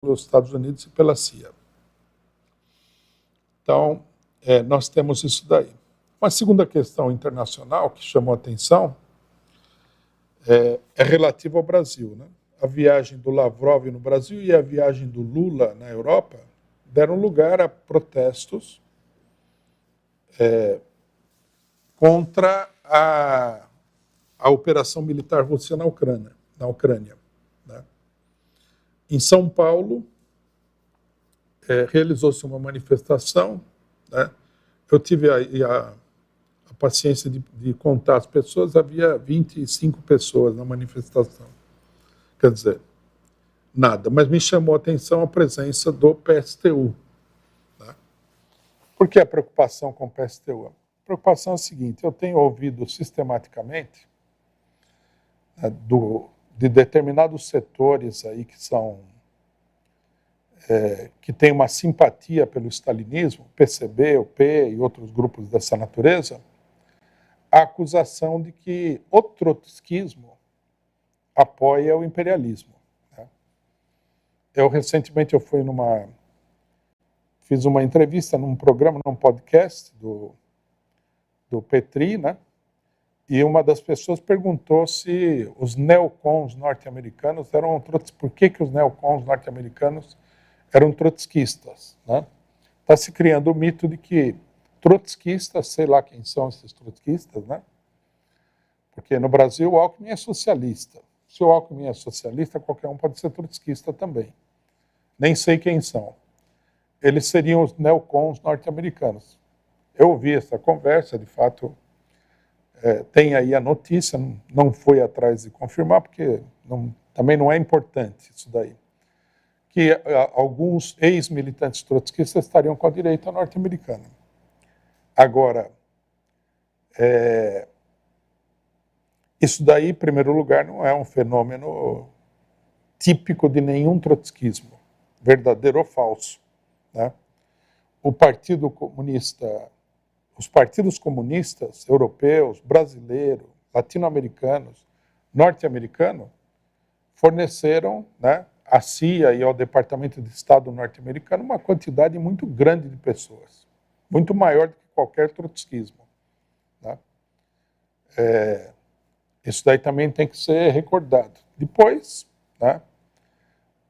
pelos Estados Unidos e pela CIA. Então, nós temos isso daí. Uma segunda questão internacional que chamou a atenção é relativa ao Brasil, né? A viagem do Lavrov no Brasil e a viagem do Lula na Europa deram lugar a protestos contra a operação militar russa na Ucrânia. Né? Em São Paulo, realizou-se uma manifestação. Né? Eu tive a paciência de contar as pessoas, havia 25 pessoas na manifestação. Quer dizer, nada. Mas me chamou a atenção a presença do PSTU. Né? Por que a preocupação com o PSTU? A preocupação é a seguinte: eu tenho ouvido sistematicamente de determinados setores aí que são que têm uma simpatia pelo stalinismo, PCB, o P e outros grupos dessa natureza, a acusação de que o trotskismo apoia o imperialismo. Né? Recentemente fiz uma entrevista num programa, num podcast do Petri, né? E uma das pessoas perguntou se os neocons norte-americanos eram por que os neocons norte-americanos eram trotskistas. Né? Está se criando o mito de que trotskistas, sei lá quem são esses trotskistas, né? Porque no Brasil o Alckmin é socialista. Se o Alckmin é socialista, qualquer um pode ser trotskista também. Nem sei quem são. Eles seriam os neocons norte-americanos. Eu ouvi essa conversa, de fato, tem aí a notícia, não fui atrás de confirmar, porque também não é importante isso daí. Que alguns ex-militantes trotskistas estariam com a direita norte-americana. Agora, isso daí, em primeiro lugar, não é um fenômeno típico de nenhum trotskismo, verdadeiro ou falso. Né? O Partido Comunista, os partidos comunistas europeus, brasileiros, latino-americanos, norte-americanos, forneceram, né, à CIA e ao Departamento de Estado norte-americano uma quantidade muito grande de pessoas, muito maior do que qualquer trotskismo. Né? Isso daí também tem que ser recordado. Depois, né,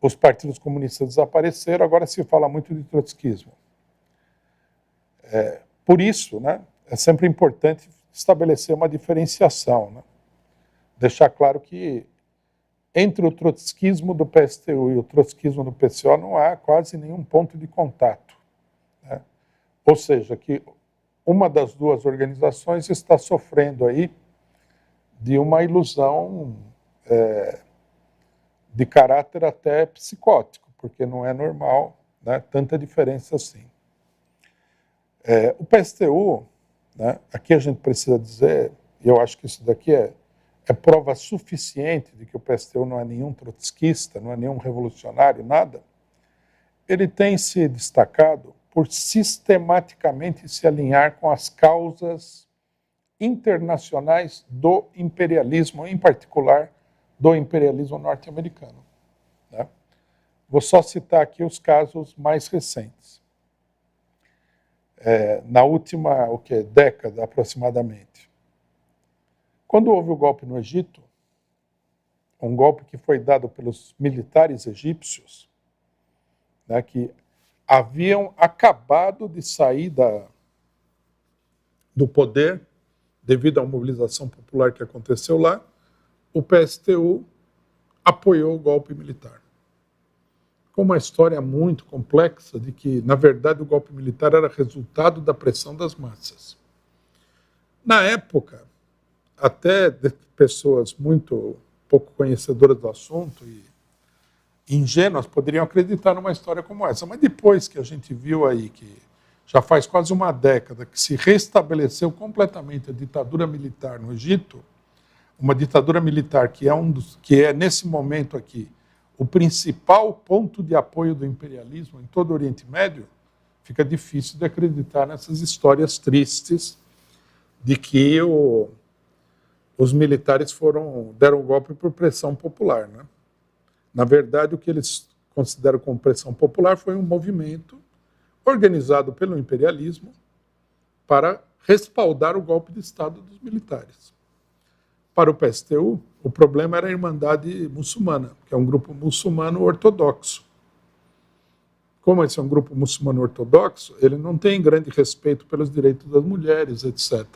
os partidos comunistas desapareceram, agora se fala muito de trotskismo. Por isso, né, é sempre importante estabelecer uma diferenciação. Né? Deixar claro que entre o trotskismo do PSTU e o trotskismo do PCO não há quase nenhum ponto de contato. Né? Ou seja, que uma das duas organizações está sofrendo aí de uma ilusão de caráter até psicótico, porque não é normal, né, tanta diferença assim. O PSTU, né, aqui a gente precisa dizer, e eu acho que isso daqui é prova suficiente de que o PSTU não é nenhum trotskista, não é nenhum revolucionário, nada. Ele tem se destacado por sistematicamente se alinhar com as causas internacionais do imperialismo, em particular do imperialismo norte-americano. Né? Vou só citar aqui os casos mais recentes. Na última década, aproximadamente. Quando houve o golpe no Egito, um golpe que foi dado pelos militares egípcios, né, que haviam acabado de sair do poder devido à mobilização popular que aconteceu lá, o PSTU apoiou o golpe militar. Com uma história muito complexa de que, na verdade, o golpe militar era resultado da pressão das massas. Na época, até de pessoas muito pouco conhecedoras do assunto e ingênuas poderiam acreditar numa história como essa. Mas depois que a gente viu aí que já faz quase uma década que se restabeleceu completamente a ditadura militar no Egito, uma ditadura militar que é nesse momento aqui o principal ponto de apoio do imperialismo em todo o Oriente Médio, fica difícil de acreditar nessas histórias tristes de que os militares deram um golpe por pressão popular. Né? Na verdade, o que eles considero como pressão popular, foi um movimento organizado pelo imperialismo para respaldar o golpe de Estado dos militares. Para o PSTU, o problema era a Irmandade Muçulmana, que é um grupo muçulmano ortodoxo. Como esse é um grupo muçulmano ortodoxo, ele não tem grande respeito pelos direitos das mulheres, etc.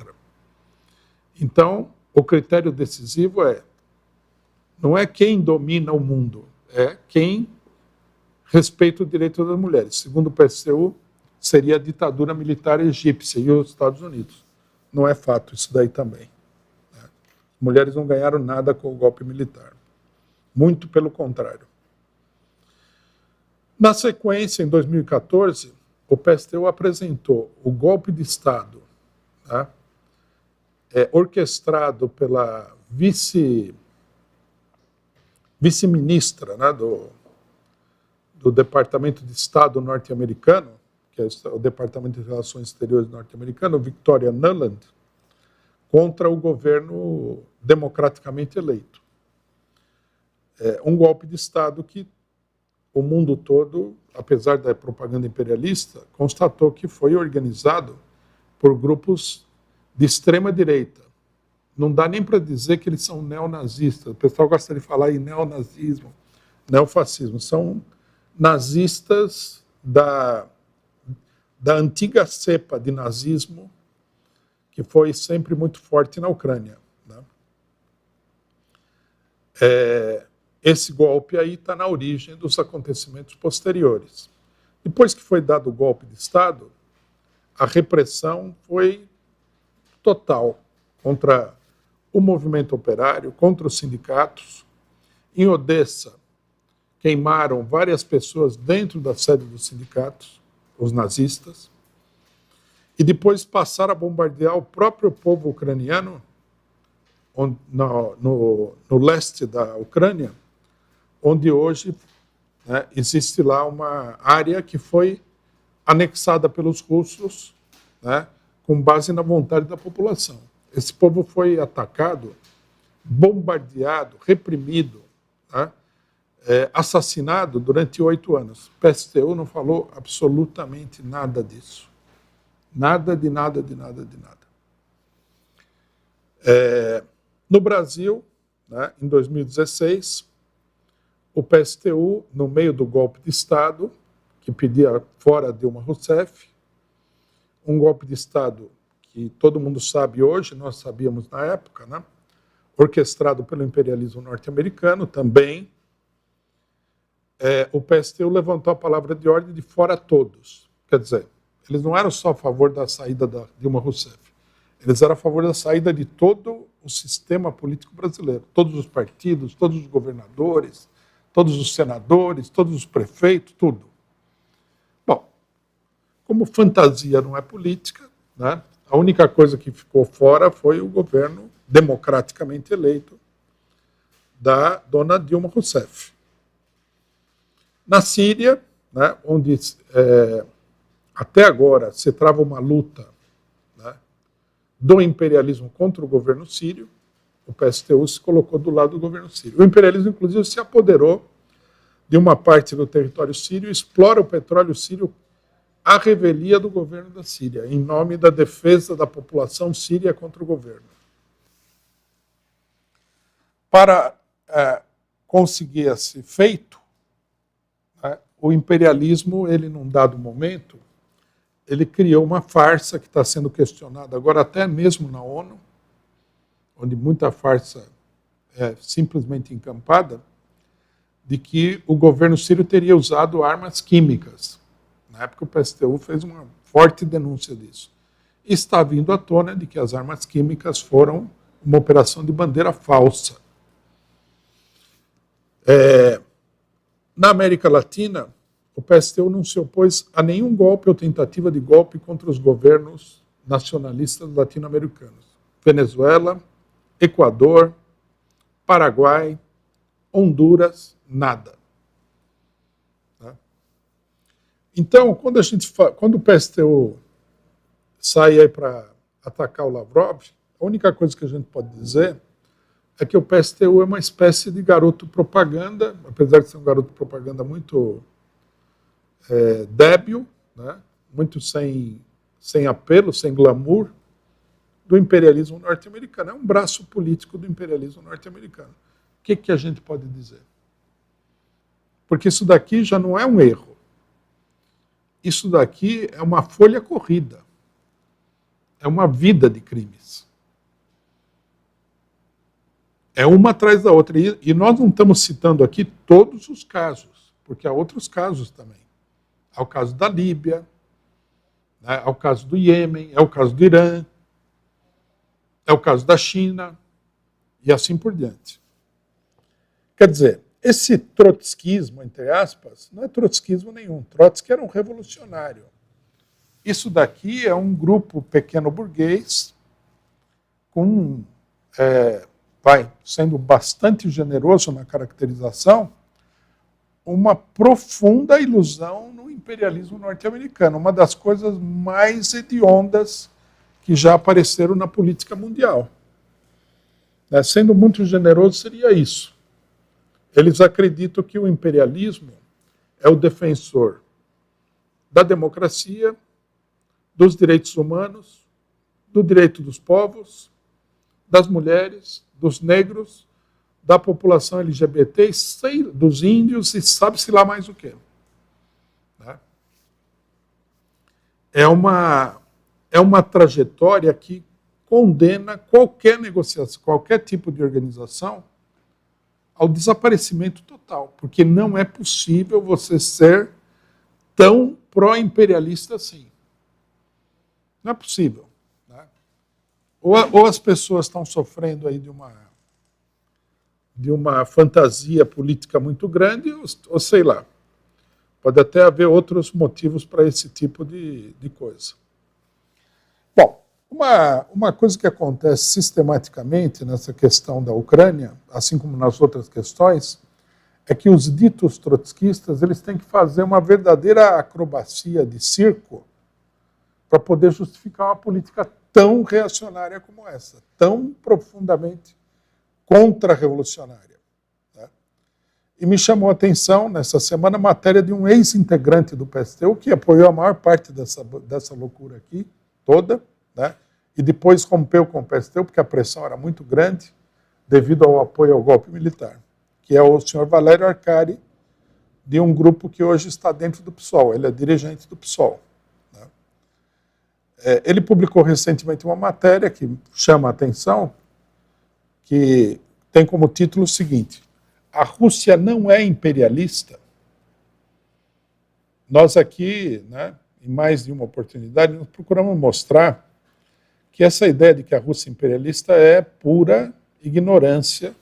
Então, o critério decisivo não é quem domina o mundo, é quem respeita o direito das mulheres. Segundo o PSTU, seria a ditadura militar egípcia e os Estados Unidos. Não é fato isso daí também. As mulheres não ganharam nada com o golpe militar. Muito pelo contrário. Na sequência, em 2014, o PSTU apresentou o golpe de Estado, tá? Orquestrado pela vice-ministra, né, do Departamento de Estado norte-americano, que é o Departamento de Relações Exteriores norte-americano, Victoria Nuland, contra o governo democraticamente eleito. Um golpe de Estado que o mundo todo, apesar da propaganda imperialista, constatou que foi organizado por grupos de extrema-direita. Não dá nem para dizer que eles são neonazistas. O pessoal gosta de falar em neonazismo, neofascismo. São nazistas da antiga cepa de nazismo que foi sempre muito forte na Ucrânia, né? Esse golpe aí está na origem dos acontecimentos posteriores. Depois que foi dado o golpe de Estado, a repressão foi total contra o movimento operário, contra os sindicatos. Em Odessa, queimaram várias pessoas dentro da sede dos sindicatos, os nazistas, e depois passaram a bombardear o próprio povo ucraniano, no leste da Ucrânia, onde hoje, né, existe lá uma área que foi anexada pelos russos, né, com base na vontade da população. Esse povo foi atacado, bombardeado, reprimido, né, assassinado durante 8 anos. O PSTU não falou absolutamente nada disso. Nada de nada, de nada, de nada. No Brasil, né, em 2016, o PSTU, no meio do golpe de Estado, que pedia fora Dilma Rousseff, um golpe de Estado que todo mundo sabe hoje, nós sabíamos na época, né, orquestrado pelo imperialismo norte-americano também, o PSTU levantou a palavra de ordem de fora todos. Quer dizer, eles não eram só a favor da saída da Dilma Rousseff, eles eram a favor da saída de todo o sistema político brasileiro, todos os partidos, todos os governadores, todos os senadores, todos os prefeitos, tudo. Bom, como fantasia não é política, né, a única coisa que ficou fora foi o governo democraticamente eleito da dona Dilma Rousseff. Na Síria, né, onde até agora se trava uma luta, né, do imperialismo contra o governo sírio, o PSTU se colocou do lado do governo sírio. O imperialismo, inclusive, se apoderou de uma parte do território sírio, explora o petróleo sírio à revelia do governo da Síria, em nome da defesa da população síria contra o governo. Para conseguir esse feito, né, o imperialismo, ele, num dado momento, ele criou uma farsa que está sendo questionada agora até mesmo na ONU, onde muita farsa é simplesmente encampada, de que o governo sírio teria usado armas químicas. Na época o PSTU fez uma forte denúncia disso. E está vindo à tona de que as armas químicas foram uma operação de bandeira falsa. Na América Latina, o PSTU não se opôs a nenhum golpe ou tentativa de golpe contra os governos nacionalistas latino-americanos. Venezuela, Equador, Paraguai, Honduras, nada. Então, quando o PSTU sai aí para atacar o Lavrov, a única coisa que a gente pode dizer é que o PSTU é uma espécie de garoto propaganda, apesar de ser um garoto propaganda muito débil, né? Muito sem apelo, sem glamour, do imperialismo norte-americano. É um braço político do imperialismo norte-americano. O que a gente pode dizer? Porque isso daqui já não é um erro. Isso daqui é uma folha corrida. É uma vida de crimes. É uma atrás da outra. E nós não estamos citando aqui todos os casos, porque há outros casos também. Há o caso da Líbia, né? Há o caso do Iêmen, é o caso do Irã, é o caso da China, e assim por diante. Quer dizer, esse trotskismo, entre aspas, não é trotskismo nenhum. Trotsky era um revolucionário. Isso daqui é um grupo pequeno burguês com, sendo bastante generoso na caracterização, uma profunda ilusão no imperialismo norte-americano, uma das coisas mais hediondas que já apareceram na política mundial. Sendo muito generoso, seria isso. Eles acreditam que o imperialismo é o defensor da democracia, dos direitos humanos, do direito dos povos, das mulheres, dos negros, da população LGBT, dos índios e sabe-se lá mais o quê. É uma trajetória que condena qualquer negociação, qualquer tipo de organização ao desaparecimento total, porque não é possível você ser tão pró-imperialista assim. Não é possível. Né? Ou as pessoas estão sofrendo aí de uma fantasia política muito grande, ou sei lá. Pode até haver outros motivos para esse tipo de coisa. Bom, uma coisa que acontece sistematicamente nessa questão da Ucrânia, assim como nas outras questões, é que os ditos trotskistas eles têm que fazer uma verdadeira acrobacia de circo para poder justificar uma política tão reacionária como essa, tão profundamente contra-revolucionária. Né? E me chamou a atenção, nessa semana, a matéria de um ex-integrante do PSTU, que apoiou a maior parte dessa loucura aqui, toda, né? E depois rompeu com o PSTU, porque a pressão era muito grande, devido ao apoio ao golpe militar, que é o senhor Valério Arcari, de um grupo que hoje está dentro do PSOL, ele é dirigente do PSOL. Né? Ele publicou recentemente uma matéria que chama a atenção, que tem como título o seguinte: a Rússia não é imperialista. Nós aqui, né, em mais de uma oportunidade, nós procuramos mostrar que essa ideia de que a Rússia é imperialista é pura ignorância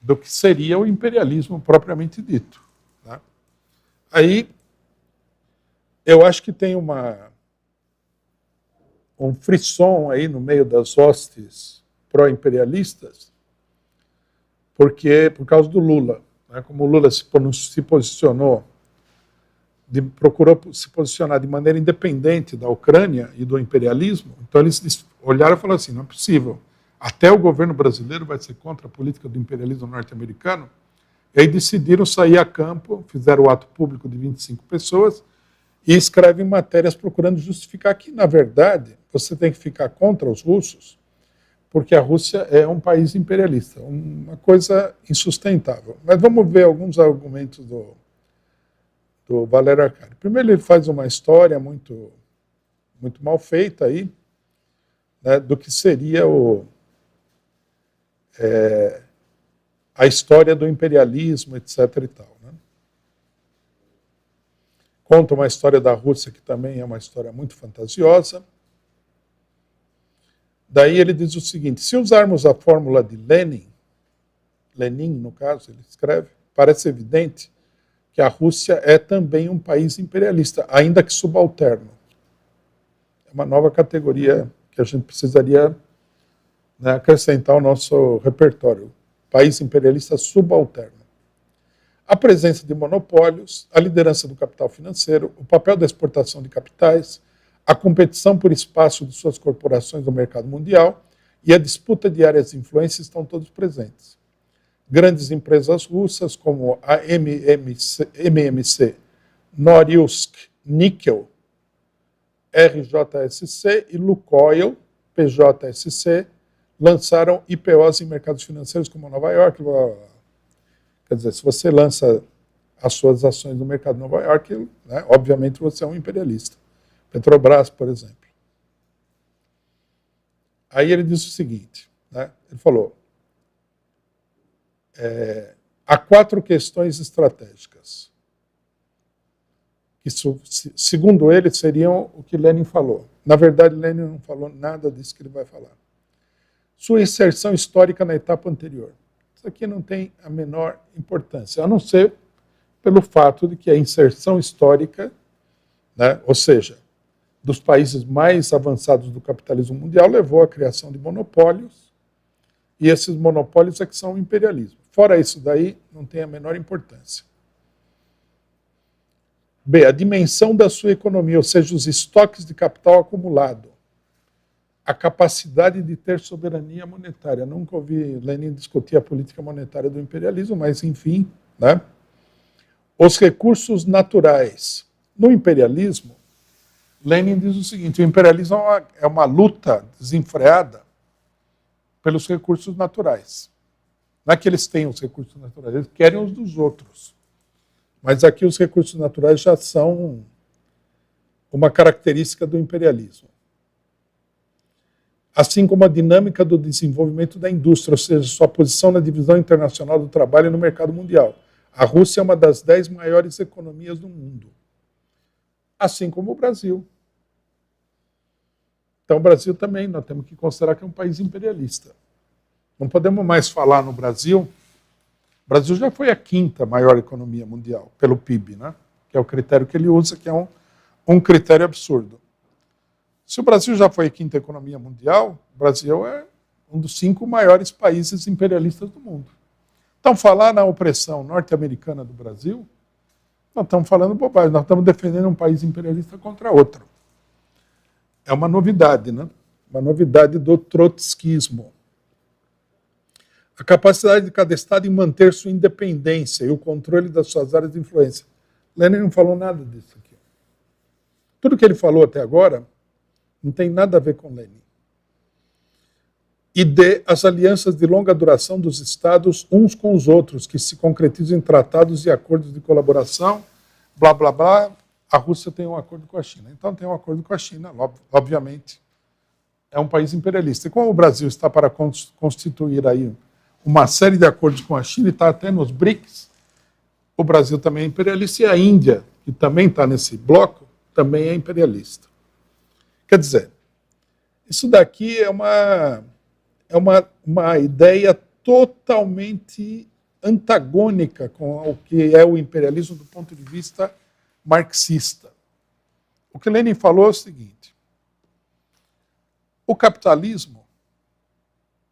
do que seria o imperialismo propriamente dito. Né? Aí, eu acho que tem um frisson aí no meio das hostes pró-imperialistas, por causa do Lula. Né? Como o Lula se posicionou, procurou se posicionar de maneira independente da Ucrânia e do imperialismo, então eles olharam e falaram assim, não é possível, até o governo brasileiro vai ser contra a política do imperialismo norte-americano, e aí decidiram sair a campo, fizeram o ato público de 25 pessoas, e escrevem matérias procurando justificar que, na verdade, você tem que ficar contra os russos, porque a Rússia é um país imperialista, uma coisa insustentável. Mas vamos ver alguns argumentos do Valério Arcari. Primeiro, ele faz uma história muito, muito mal feita aí, né, do que seria a história do imperialismo, etc. e tal. Né? Conta uma história da Rússia que também é uma história muito fantasiosa. Daí ele diz o seguinte: se usarmos a fórmula de Lenin, no caso, ele escreve, parece evidente que a Rússia é também um país imperialista, ainda que subalterno. É uma nova categoria que a gente precisaria, né, acrescentar ao nosso repertório. País imperialista subalterno. A presença de monopólios, a liderança do capital financeiro, o papel da exportação de capitais, a competição por espaço de suas corporações no mercado mundial e a disputa de áreas de influência estão todos presentes. Grandes empresas russas como a MMC, Norilsk Nickel, RJSC e Lukoil, PJSC, lançaram IPOs em mercados financeiros como Nova York. Quer dizer, se você lança as suas ações no mercado de Nova York, né, obviamente você é um imperialista. Petrobras, por exemplo. Aí ele disse o seguinte, né, ele falou, há 4 questões estratégicas, que, segundo ele, seriam o que Lenin falou. Na verdade, Lenin não falou nada disso que ele vai falar. Sua inserção histórica na etapa anterior. Isso aqui não tem a menor importância, a não ser pelo fato de que a inserção histórica, né, ou seja, dos países mais avançados do capitalismo mundial, levou à criação de monopólios, e esses monopólios é que são o imperialismo. Fora isso daí, não tem a menor importância. B, a dimensão da sua economia, ou seja, os estoques de capital acumulado. A capacidade de ter soberania monetária. Nunca ouvi Lenin discutir a política monetária do imperialismo, mas enfim, né? Os recursos naturais. No imperialismo, Lenin diz o seguinte, o imperialismo é uma luta desenfreada pelos recursos naturais. Não é que eles têm os recursos naturais, eles querem os dos outros. Mas aqui os recursos naturais já são uma característica do imperialismo. Assim como a dinâmica do desenvolvimento da indústria, ou seja, sua posição na divisão internacional do trabalho no mercado mundial. A Rússia é uma das 10 maiores economias do mundo. Assim como o Brasil. Então o Brasil também, nós temos que considerar que é um país imperialista. Não podemos mais falar no Brasil. O Brasil já foi a 5ª maior economia mundial, pelo PIB, né? Que é o critério que ele usa, que é um critério absurdo. Se o Brasil já foi a 5ª economia mundial, o Brasil é um dos 5 maiores países imperialistas do mundo. Então, falar na opressão norte-americana do Brasil, nós estamos falando bobagem, nós estamos defendendo um país imperialista contra outro. É uma novidade, né? Uma novidade do trotskismo. A capacidade de cada Estado em manter sua independência e o controle das suas áreas de influência. Lenin não falou nada disso aqui. Tudo que ele falou até agora não tem nada a ver com Lenin. E D, as alianças de longa duração dos Estados uns com os outros, que se concretizam em tratados e acordos de colaboração, blá, blá, blá. A Rússia tem um acordo com a China. Então tem um acordo com a China, obviamente. É um país imperialista. E como o Brasil está para constituir aí uma série de acordos com a China, e está até nos BRICS, o Brasil também é imperialista, e a Índia, que também está nesse bloco, também é imperialista. Quer dizer, isso daqui é uma ideia totalmente antagônica com o que é o imperialismo do ponto de vista marxista. O que Lenin falou é o seguinte, o capitalismo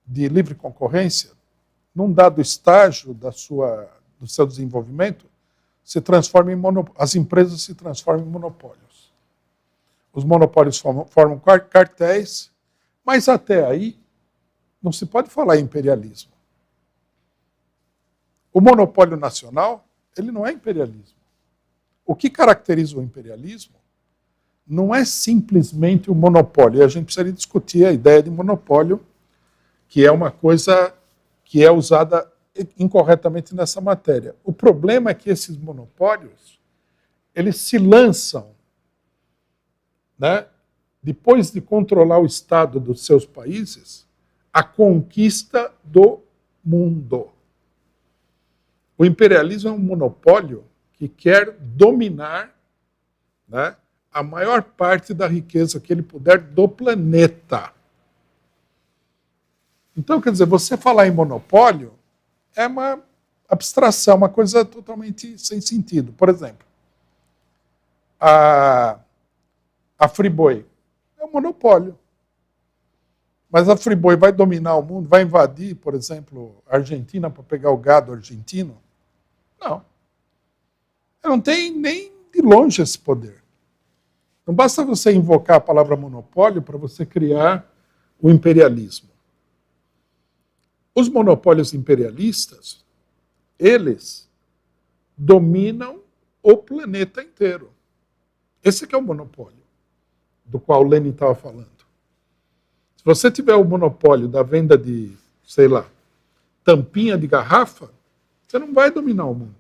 de livre concorrência, num dado estágio do seu desenvolvimento, se transforma as empresas se transformam em monopólios. Os monopólios formam cartéis, mas até aí não se pode falar em imperialismo. O monopólio nacional, ele não é imperialismo. O que caracteriza o imperialismo não é simplesmente o monopólio. E a gente precisaria discutir a ideia de monopólio, que é uma coisa que é usada incorretamente nessa matéria. O problema é que esses monopólios, eles se lançam, né, depois de controlar o Estado dos seus países, a conquista do mundo. O imperialismo é um monopólio que quer dominar, né, a maior parte da riqueza que ele puder do planeta. Então, quer dizer, você falar em monopólio é uma abstração, uma coisa totalmente sem sentido. Por exemplo, a Friboi é um monopólio. Mas a Friboi vai dominar o mundo, vai invadir, por exemplo, a Argentina para pegar o gado argentino? Não. Ela não tem nem de longe esse poder. Não basta você invocar a palavra monopólio para você criar o imperialismo. Os monopólios imperialistas, eles dominam o planeta inteiro. Esse que é o monopólio do qual Lenin estava falando. Se você tiver o monopólio da venda de, sei lá, tampinha de garrafa, você não vai dominar o mundo.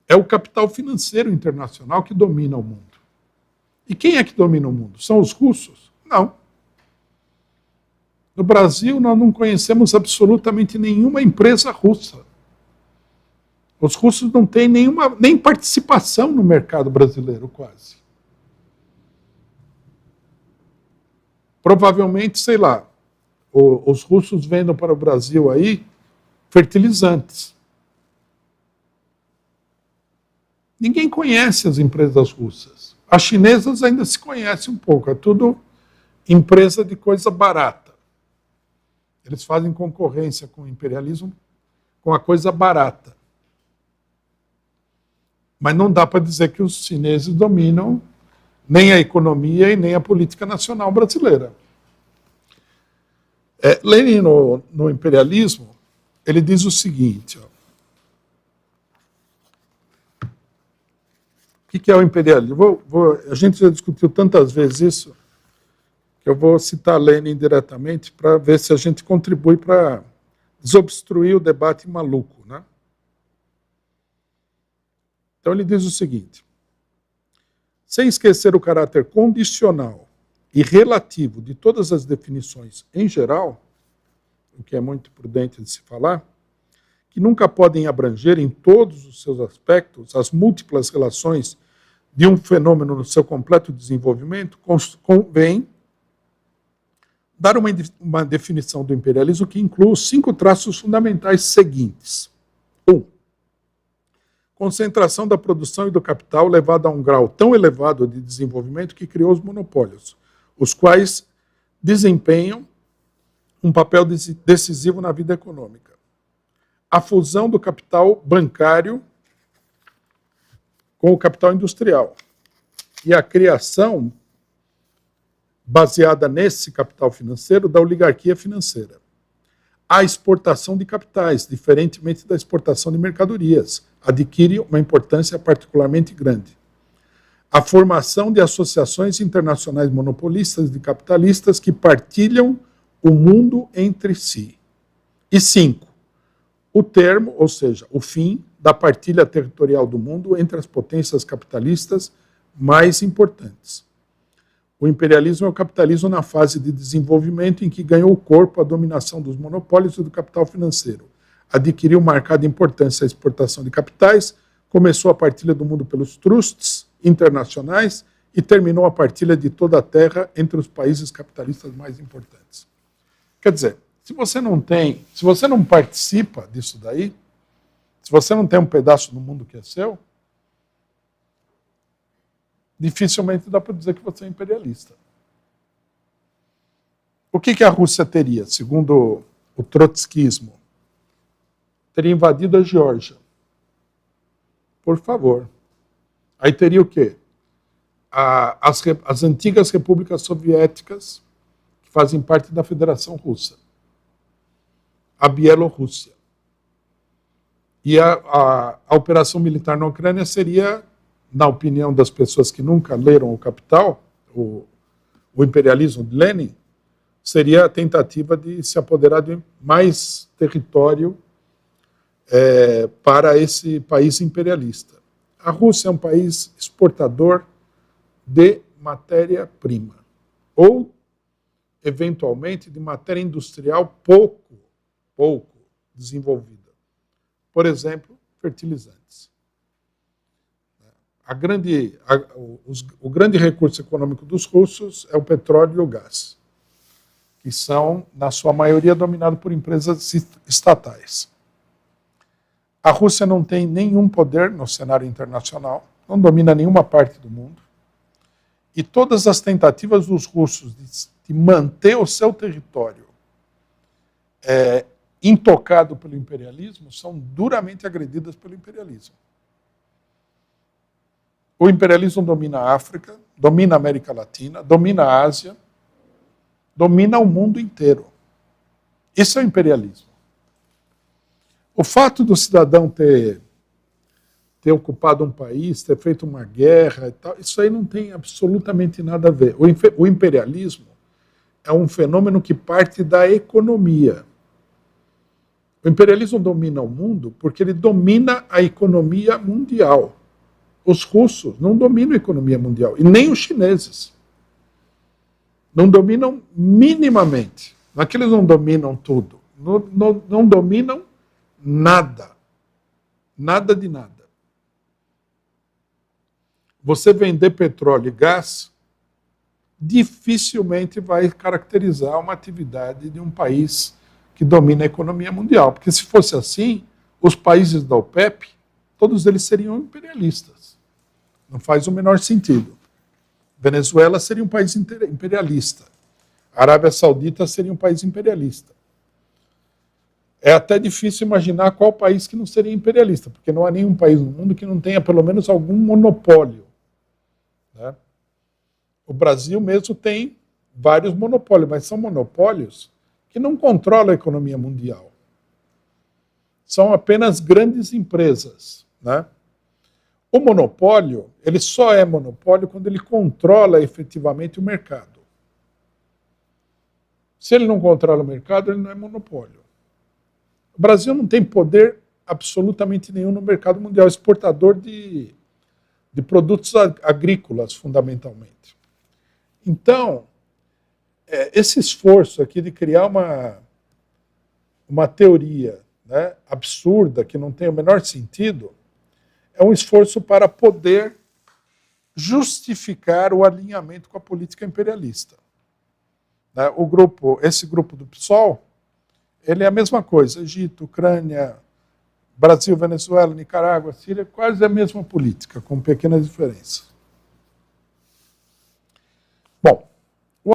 É o capital financeiro internacional que domina o mundo. E quem é que domina o mundo? São os russos? Não. No Brasil, nós não conhecemos absolutamente nenhuma empresa russa. Os russos não têm nem participação no mercado brasileiro, quase. Provavelmente, sei lá, os russos vendem para o Brasil aí fertilizantes. Ninguém conhece as empresas russas. As chinesas ainda se conhecem um pouco, é tudo empresa de coisa barata. Eles fazem concorrência com o imperialismo com a coisa barata. Mas não dá para dizer que os chineses dominam nem a economia e nem a política nacional brasileira. Lenin, no Imperialismo, ele diz o seguinte, ó. O que é o imperialismo? A gente já discutiu tantas vezes isso, que eu vou citar Lenin diretamente para ver se a gente contribui para desobstruir o debate maluco, né? Então ele diz o seguinte: sem esquecer o caráter condicional e relativo de todas as definições em geral, o que é muito prudente de se falar, que nunca podem abranger em todos os seus aspectos as múltiplas relações de um fenômeno no seu completo desenvolvimento, convém dar uma definição do imperialismo que inclui os 5 traços fundamentais seguintes. 1. Concentração da produção e do capital levada a um grau tão elevado de desenvolvimento que criou os monopólios, os quais desempenham um papel decisivo na vida econômica. A fusão do capital bancário com o capital industrial e a criação, baseada nesse capital financeiro, da oligarquia financeira. A exportação de capitais, diferentemente da exportação de mercadorias, adquire uma importância particularmente grande. A formação de associações internacionais monopolistas de capitalistas que partilham o mundo entre si. E 5. O termo, ou seja, o fim da partilha territorial do mundo entre as potências capitalistas mais importantes. O imperialismo é o capitalismo na fase de desenvolvimento em que ganhou corpo a dominação dos monopólios e do capital financeiro. Adquiriu marcada importância a exportação de capitais, começou a partilha do mundo pelos trusts internacionais e terminou a partilha de toda a terra entre os países capitalistas mais importantes. Quer dizer, se você não participa disso daí, se você não tem um pedaço do mundo que é seu, dificilmente dá para dizer que você é imperialista. O que a Rússia teria, segundo o trotskismo? Teria invadido a Geórgia. Por favor. Aí teria o quê? As antigas repúblicas soviéticas, que fazem parte da Federação Russa. A Bielorrússia. E a operação militar na Ucrânia seria, na opinião das pessoas que nunca leram o Capital, o imperialismo de Lenin, seria a tentativa de se apoderar de mais território para esse país imperialista. A Rússia é um país exportador de matéria-prima, ou, eventualmente, de matéria industrial pouco desenvolvida. Por exemplo, fertilizantes. O grande recurso econômico dos russos é o petróleo e o gás, que são, na sua maioria, dominados por empresas estatais. A Rússia não tem nenhum poder no cenário internacional, não domina nenhuma parte do mundo, e todas as tentativas dos russos de manter o seu território intocado pelo imperialismo são duramente agredidas pelo imperialismo. O imperialismo domina a África, domina a América Latina, domina a Ásia, domina o mundo inteiro. Isso é o imperialismo. O fato do cidadão ter ocupado um país, ter feito uma guerra e tal, isso aí não tem absolutamente nada a ver. O imperialismo é um fenômeno que parte da economia. O imperialismo domina o mundo porque ele domina a economia mundial. Os russos não dominam a economia mundial, e nem os chineses. Não dominam minimamente. Não é que eles não dominam tudo. Não dominam nada. Nada de nada. Você vender petróleo e gás dificilmente vai caracterizar uma atividade de um país que domina a economia mundial. Porque se fosse assim, os países da OPEP, todos eles seriam imperialistas. Não faz o menor sentido. Venezuela seria um país imperialista. A Arábia Saudita seria um país imperialista. É até difícil imaginar qual país que não seria imperialista, porque não há nenhum país no mundo que não tenha pelo menos algum monopólio. Né? O Brasil mesmo tem vários monopólios, mas são monopólios que não controlam a economia mundial. São apenas grandes empresas. Né? O monopólio, ele só é monopólio quando ele controla efetivamente o mercado. Se ele não controla o mercado, ele não é monopólio. O Brasil não tem poder absolutamente nenhum no mercado mundial, exportador de produtos agrícolas, fundamentalmente. Então, esse esforço aqui de criar uma teoria, né, absurda, que não tem o menor sentido, é um esforço para poder justificar o alinhamento com a política imperialista. Né, esse grupo do PSOL, ele é a mesma coisa, Egito, Ucrânia, Brasil, Venezuela, Nicarágua, Síria, quase a mesma política, com pequenas diferenças. Bom,